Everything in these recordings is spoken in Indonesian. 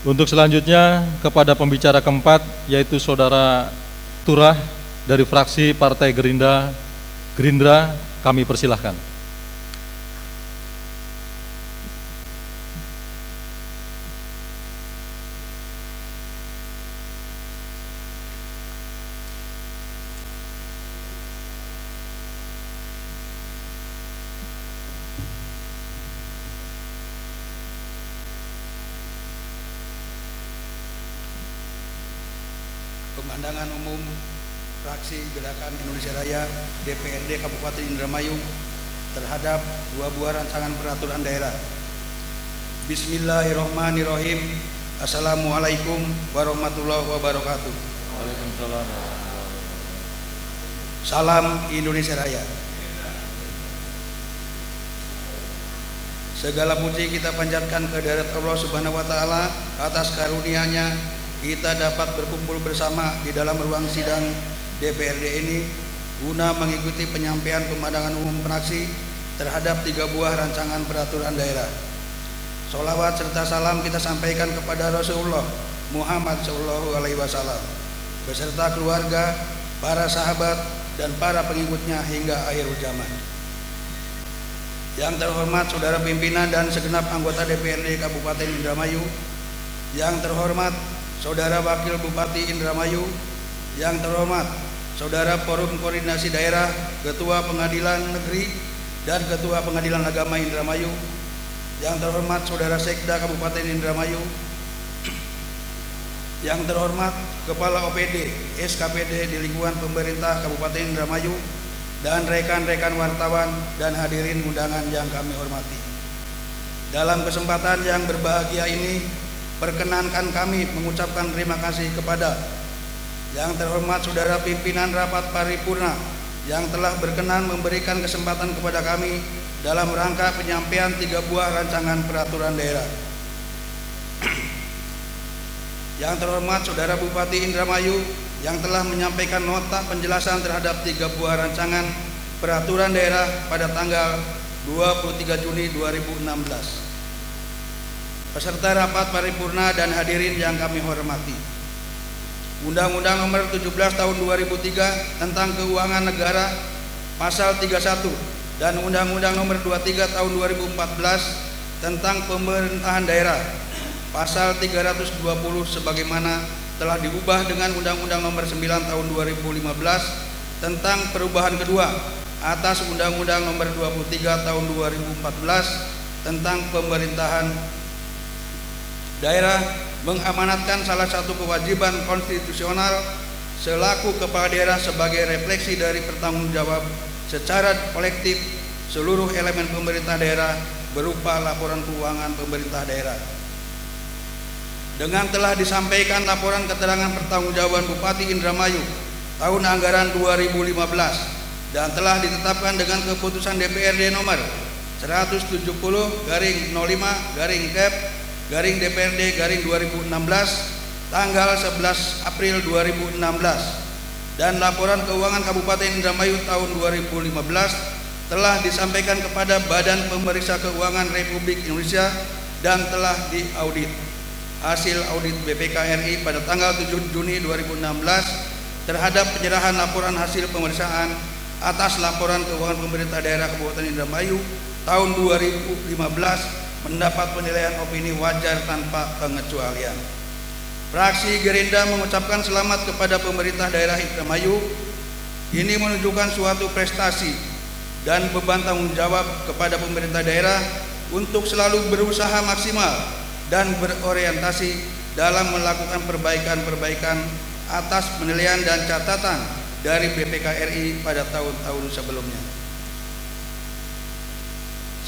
Untuk selanjutnya kepada pembicara keempat, yaitu Saudara Turah dari fraksi Partai Gerindra, kami persilahkan. Pemandangan umum fraksi Gerakan Indonesia Raya DPRD Kabupaten Indramayu terhadap dua buah rancangan peraturan daerah. Bismillahirrahmanirrahim. Assalamualaikum warahmatullahi wabarakatuh. Waalaikumsalam. Salam Indonesia Raya. Segala puji kita panjatkan kehadirat Allah Subhanahu wa taala atas karunia-Nya kita dapat berkumpul bersama di dalam ruang sidang DPRD ini guna mengikuti penyampaian pemandangan umum fraksi terhadap 3 buah rancangan peraturan daerah. Sholawat serta salam kita sampaikan kepada Rasulullah Muhammad SAW beserta keluarga, para sahabat, dan para pengikutnya hingga akhir zaman. Yang terhormat Saudara Pimpinan dan segenap anggota DPRD Kabupaten Indramayu, yang terhormat Saudara Wakil Bupati Indramayu, yang terhormat Saudara Forum Koordinasi Daerah, Ketua Pengadilan Negeri dan Ketua Pengadilan Agama Indramayu, yang terhormat Saudara Sekda Kabupaten Indramayu, yang terhormat Kepala OPD, SKPD di lingkungan pemerintah Kabupaten Indramayu, dan rekan-rekan wartawan dan hadirin undangan yang kami hormati. Dalam kesempatan yang berbahagia ini, perkenankan kami mengucapkan terima kasih kepada yang terhormat Saudara Pimpinan Rapat Paripurna yang telah berkenan memberikan kesempatan kepada kami dalam rangka penyampaian 3 buah rancangan peraturan daerah. Yang terhormat Saudara Bupati Indramayu yang telah menyampaikan nota penjelasan terhadap 3 buah rancangan peraturan daerah pada tanggal 23 Juni 2016. Peserta rapat paripurna dan hadirin yang kami hormati. Undang-Undang Nomor 17 Tahun 2003 tentang Keuangan Negara Pasal 31 dan Undang-Undang Nomor 23 Tahun 2014 tentang Pemerintahan Daerah Pasal 320 sebagaimana telah diubah dengan Undang-Undang Nomor 9 Tahun 2015 tentang perubahan kedua atas Undang-Undang Nomor 23 Tahun 2014 tentang Pemerintahan Daerah, mengamanatkan salah satu kewajiban konstitusional selaku kepala daerah sebagai refleksi dari pertanggungjawab secara kolektif seluruh elemen pemerintah daerah berupa laporan keuangan pemerintah daerah. Dengan telah disampaikan laporan keterangan pertanggungjawaban Bupati Indramayu tahun anggaran 2015 dan telah ditetapkan dengan keputusan DPRD nomor 170/05/DPRD/2016 tanggal 11 April 2016 dan laporan keuangan Kabupaten Indramayu tahun 2015 telah disampaikan kepada Badan Pemeriksa Keuangan Republik Indonesia dan telah diaudit. Hasil audit BPK RI pada tanggal 7 Juni 2016 terhadap penyerahan laporan hasil pemeriksaan atas laporan keuangan pemerintah daerah Kabupaten Indramayu tahun 2015 mendapat penilaian opini wajar tanpa pengecualian. Fraksi Gerindra mengucapkan selamat kepada pemerintah daerah Indramayu. Ini menunjukkan suatu prestasi dan beban tanggung jawab kepada pemerintah daerah untuk selalu berusaha maksimal dan berorientasi dalam melakukan perbaikan-perbaikan atas penilaian dan catatan dari BPK RI pada tahun-tahun sebelumnya.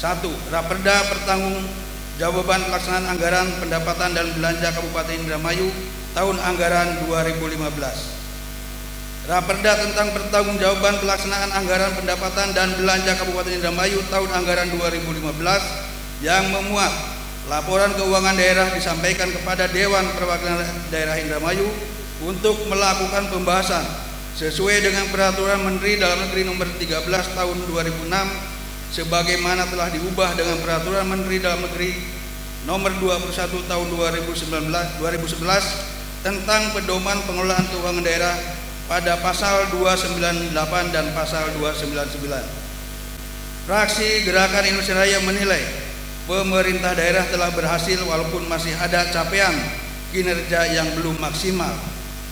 1. Raperda Pertanggungjawaban Pelaksanaan Anggaran Pendapatan dan Belanja Kabupaten Indramayu tahun anggaran 2015. Raperda tentang Pertanggungjawaban Pelaksanaan Anggaran Pendapatan dan Belanja Kabupaten Indramayu tahun anggaran 2015 yang memuat laporan keuangan daerah disampaikan kepada Dewan Perwakilan Daerah Indramayu untuk melakukan pembahasan sesuai dengan Peraturan Menteri Dalam Negeri Nomor 13 Tahun 2006 sebagaimana telah diubah dengan Peraturan Menteri Dalam Negeri Nomor 21 tahun 2011 tentang pedoman pengelolaan keuangan daerah pada pasal 298 dan pasal 299. Fraksi Gerakan Indonesia Raya menilai pemerintah daerah telah berhasil walaupun masih ada capaian kinerja yang belum maksimal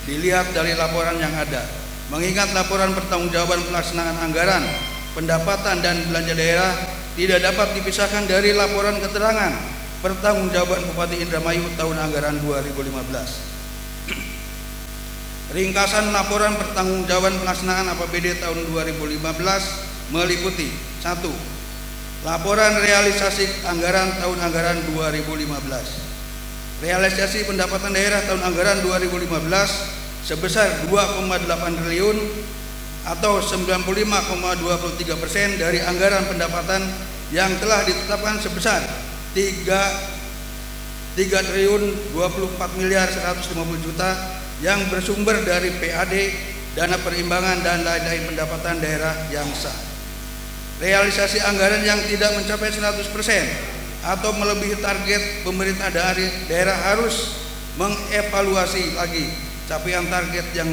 dilihat dari laporan yang ada. Mengingat laporan pertanggungjawaban pelaksanaan anggaran, pendapatan dan belanja daerah tidak dapat dipisahkan dari laporan keterangan pertanggungjawaban Bupati Indramayu tahun anggaran 2015. Ringkasan laporan pertanggungjawaban pelaksanaan APBD tahun 2015 meliputi 1. Laporan realisasi anggaran tahun anggaran 2015. Realisasi pendapatan daerah tahun anggaran 2015 sebesar 2,8 triliun atau 95,23% dari anggaran pendapatan yang telah ditetapkan sebesar 3 triliun 24 miliar 150 juta yang bersumber dari PAD, dana perimbangan dan lain-lain pendapatan daerah yang sah. Realisasi anggaran yang tidak mencapai 100% atau melebihi target pemerintah daerah harus mengevaluasi lagi capaian target yang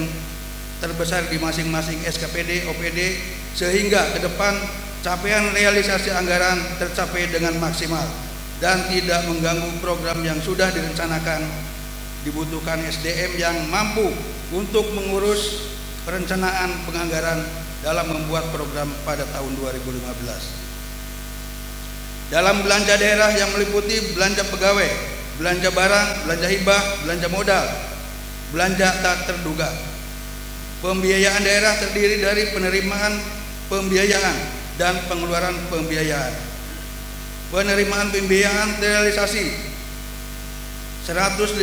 terbesar di masing-masing SKPD, OPD sehingga ke depan capaian realisasi anggaran tercapai dengan maksimal dan tidak mengganggu program yang sudah direncanakan. Dibutuhkan SDM yang mampu untuk mengurus perencanaan penganggaran dalam membuat program pada tahun 2015. Dalam belanja daerah yang meliputi belanja pegawai, belanja barang, belanja hibah, belanja modal, belanja tak terduga. Pembiayaan daerah terdiri dari penerimaan pembiayaan dan pengeluaran pembiayaan. Penerimaan pembiayaan terrealisasi 162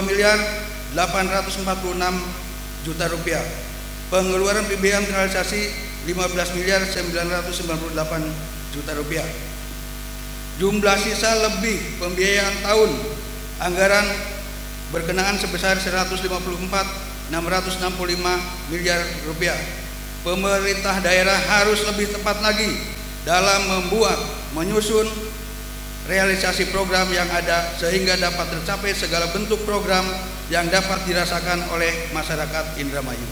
miliar 846 juta rupiah. Pengeluaran pembiayaan terrealisasi 15 miliar 998 juta rupiah. Jumlah sisa lebih pembiayaan tahun anggaran berkenaan sebesar 154 665 miliar rupiah. Pemerintah daerah harus lebih tepat lagi dalam menyusun realisasi program yang ada sehingga dapat tercapai segala bentuk program yang dapat dirasakan oleh masyarakat Indramayu.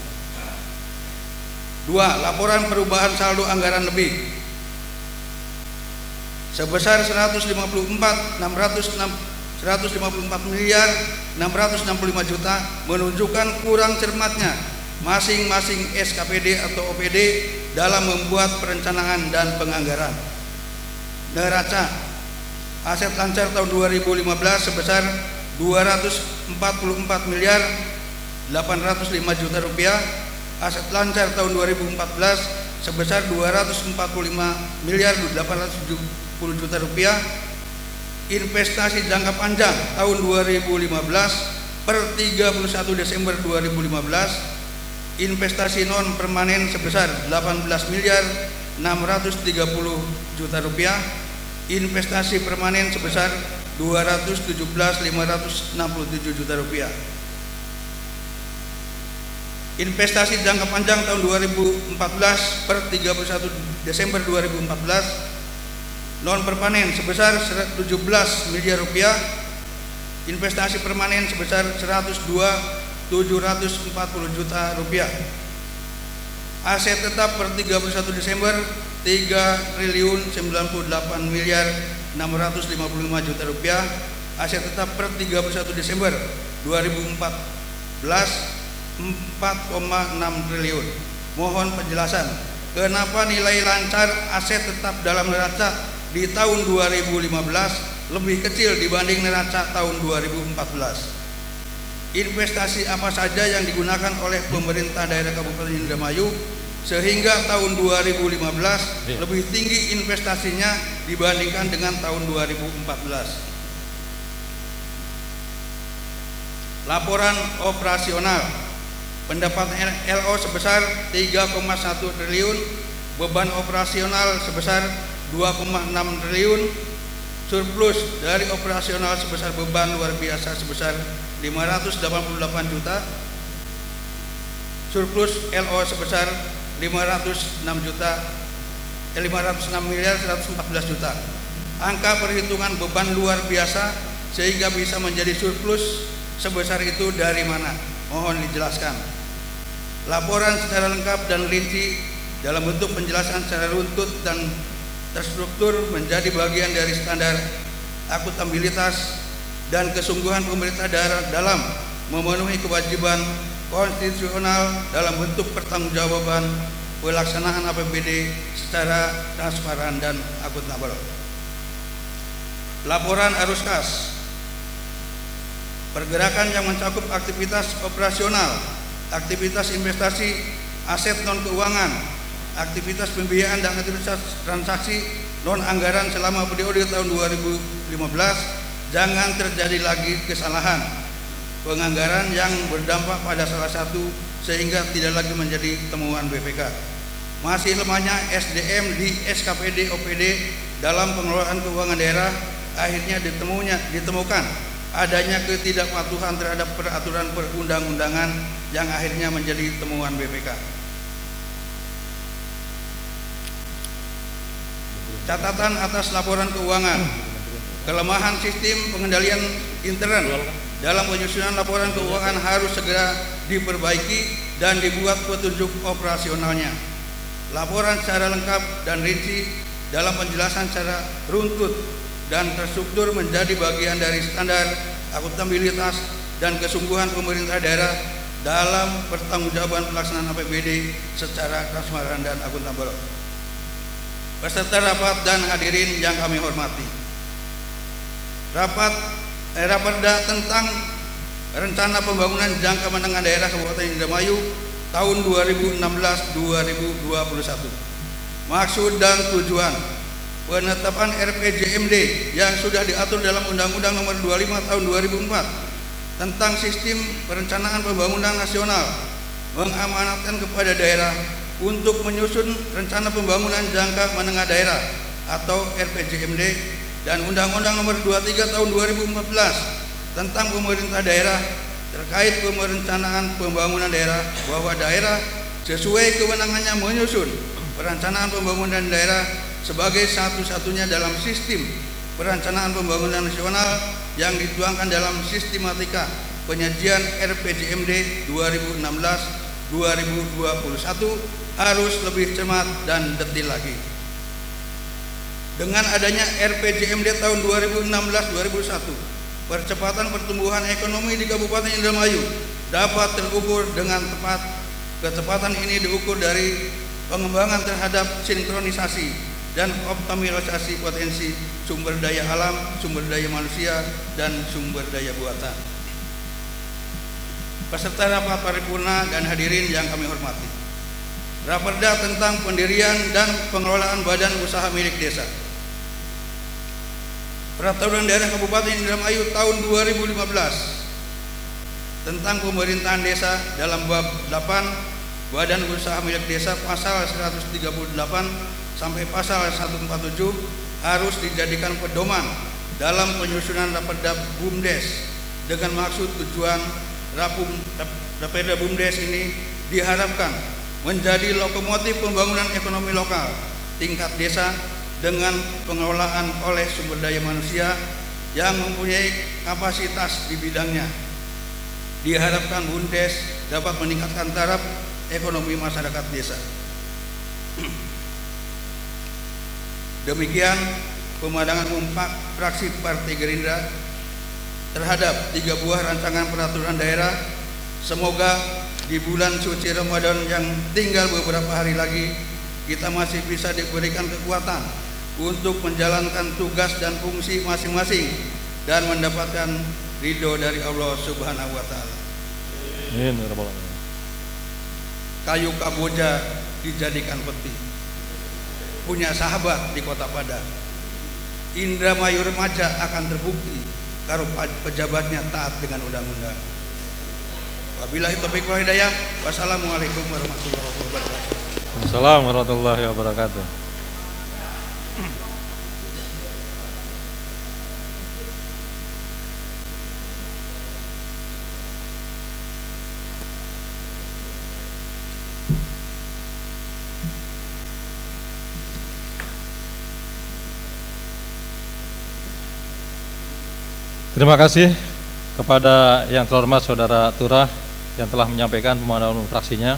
2. Laporan perubahan saldo anggaran lebih sebesar 154 miliar 665 juta menunjukkan kurang cermatnya masing-masing SKPD atau OPD dalam membuat perencanaan dan penganggaran. Neraca aset lancar tahun 2015 sebesar 244 miliar 805 juta rupiah. Aset lancar tahun 2014 sebesar 245 miliar 870 juta rupiah. Investasi jangka panjang tahun 2015 per 31 Desember 2015 investasi non permanen sebesar 18 miliar 630 juta rupiah. Investasi permanen sebesar 217.567 juta rupiah. Investasi jangka panjang tahun 2014 per 31 Desember 2014 non permanen sebesar 17 miliar rupiah. Investasi permanen sebesar 102.740 juta rupiah. Aset tetap per 31 Desember 3 triliun 98 miliar 655 juta rupiah. Aset tetap per 31 Desember 2014 4,6 triliun. Mohon penjelasan kenapa nilai lancar aset tetap dalam neraca di tahun 2015 lebih kecil dibanding neraca tahun 2014. Investasi apa saja yang digunakan oleh pemerintah daerah Kabupaten Indramayu sehingga tahun 2015 lebih tinggi investasinya dibandingkan dengan tahun 2014. Laporan operasional pendapatan LO sebesar 3,1 triliun, beban operasional sebesar 2,6 triliun, surplus dari operasional sebesar beban luar biasa sebesar 588 juta, surplus LO sebesar 506 miliar 114 juta. angka perhitungan beban luar biasa sehingga bisa menjadi surplus sebesar itu dari mana? Mohon dijelaskan. Laporan secara lengkap dan rinci dalam bentuk penjelasan secara runtut dan terstruktur menjadi bagian dari standar akuntabilitas dan kesungguhan pemerintah daerah dalam memenuhi kewajiban konstitusional dalam bentuk pertanggungjawaban pelaksanaan APBD secara transparan dan akuntabel. Laporan arus kas, pergerakan yang mencakup aktivitas operasional, aktivitas investasi, aset non keuangan, aktivitas pembiayaan dan aktivitas transaksi non anggaran selama periode tahun 2015. Jangan terjadi lagi kesalahan penganggaran yang berdampak pada salah satu sehingga tidak lagi menjadi temuan BPK. Masih lemahnya SDM di SKPD OPD dalam pengelolaan keuangan daerah, akhirnya ditemukan adanya ketidakpatuhan terhadap peraturan perundang-undangan yang akhirnya menjadi temuan BPK. Catatan atas laporan keuangan. Kelemahan sistem pengendalian intern dalam penyusunan laporan keuangan harus segera diperbaiki dan dibuat petunjuk operasionalnya. Laporan secara lengkap dan rinci dalam penjelasan secara runtut dan terstruktur menjadi bagian dari standar akuntabilitas dan kesungguhan pemerintah daerah dalam pertanggungjawaban pelaksanaan APBD secara transparan dan akuntabel. Peserta rapat dan hadirin yang kami hormati. Raperda tentang Rencana Pembangunan Jangka Menengah Daerah Kabupaten Indramayu tahun 2016-2021. Maksud dan tujuan penetapan RPJMD yang sudah diatur dalam Undang-Undang Nomor 25 Tahun 2004 tentang Sistem Perencanaan Pembangunan Nasional mengamanatkan kepada daerah untuk menyusun Rencana Pembangunan Jangka Menengah Daerah atau RPJMD dan Undang-Undang Nomor 23 Tahun 2014 tentang pemerintah daerah terkait perencanaan pembangunan daerah, bahwa daerah sesuai kewenangannya menyusun perencanaan pembangunan daerah sebagai satu-satunya dalam sistem perencanaan pembangunan nasional yang dituangkan dalam sistematika penyajian RPJMD 2016-2021 harus lebih cermat dan detail lagi. Dengan adanya RPJMD tahun 2016-2021, percepatan pertumbuhan ekonomi di Kabupaten Indramayu dapat terukur dengan tepat. Kecepatan ini diukur dari pengembangan terhadap sinkronisasi dan optimalisasi potensi sumber daya alam, sumber daya manusia, dan sumber daya buatan. Peserta rapat paripurna dan hadirin yang kami hormati. Raperda tentang pendirian dan pengelolaan badan usaha milik desa. Peraturan Daerah Kabupaten Indramayu tahun 2015 tentang pemerintahan desa dalam bab 8 Badan Usaha Milik Desa pasal 138 sampai pasal 147 harus dijadikan pedoman dalam penyusunan Raperda BUMDes dengan maksud tujuan Raperda BUMDes ini diharapkan menjadi lokomotif pembangunan ekonomi lokal tingkat desa dengan pengelolaan oleh sumber daya manusia yang mempunyai kapasitas di bidangnya. Diharapkan BUMDes dapat meningkatkan taraf ekonomi masyarakat desa. Demikian pemandangan umum fraksi Partai Gerindra terhadap 3 buah rancangan peraturan daerah. Semoga di bulan suci Ramadan yang tinggal beberapa hari lagi kita masih bisa diberikan kekuatan untuk menjalankan tugas dan fungsi masing-masing dan mendapatkan ridho dari Allah Subhanahu wa Ta'ala. Kayu kamboja dijadikan peti, punya sahabat di Kota Padang. Indramayu remaja akan terbukti kalau pejabatnya taat dengan undang-undang. Wabillahi taufiq wal hidayah. Wassalamualaikum warahmatullahi wabarakatuh. Assalamualaikum warahmatullahi wabarakatuh. Terima kasih kepada yang terhormat Saudara Turah yang telah menyampaikan pemahaman fraksinya.